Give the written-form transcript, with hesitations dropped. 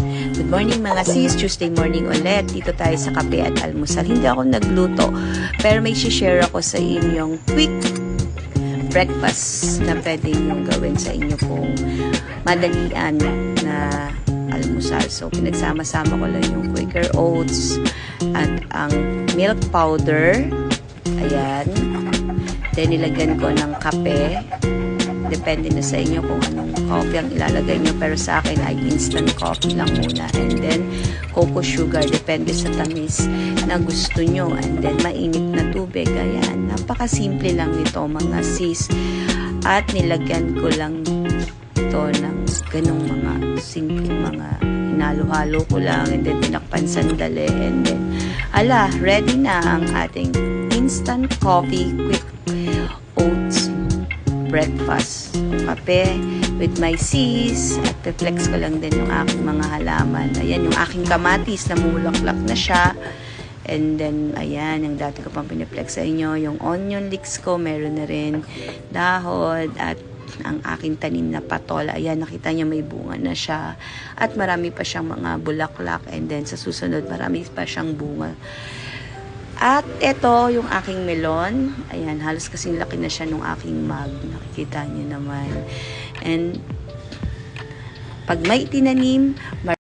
Good morning mga sis, Tuesday morning ulit. Dito tayo sa kape at almusal. Hindi ako nagluto, pero may share ako sa inyong quick breakfast na pwede nyo gawin sa inyo kung madalian na almusal. So, pinagsama-sama ko lang yung Quaker Oats at ang milk powder. Ayan. Then, nilagyan ko ng kape. Depende na sa inyo kung anong coffee ang ilalagay nyo. Pero sa akin ay instant coffee lang muna. And then, cocoa sugar. Depende sa tamis na gusto nyo. And then, mainit na tubig. Ayan. Napakasimple lang nito mga sis. At nilagyan ko lang ito ng ganong mga simple mga hinalo-halo ko lang. And then, tinakpan sandali. And then, ready na ang ating instant coffee quick oats breakfast. Kape with my sis. At reflex ko lang din yung aking mga halaman. Ayan, yung aking kamatis na mulaklak na siya. And then, ayan, yung dati ko pang piniflex sa inyo. Yung onion leeks ko, meron na rin dahon. At ang aking tanim na patol. Ayan, nakita niyo may bunga na siya. At marami pa siyang mga bulaklak. And then, sa susunod, marami pa siyang bunga. At ito, yung aking melon. Ayan, halos kasing laki na siya nung aking mug. Nakikita niyo naman. And pag may tinanim,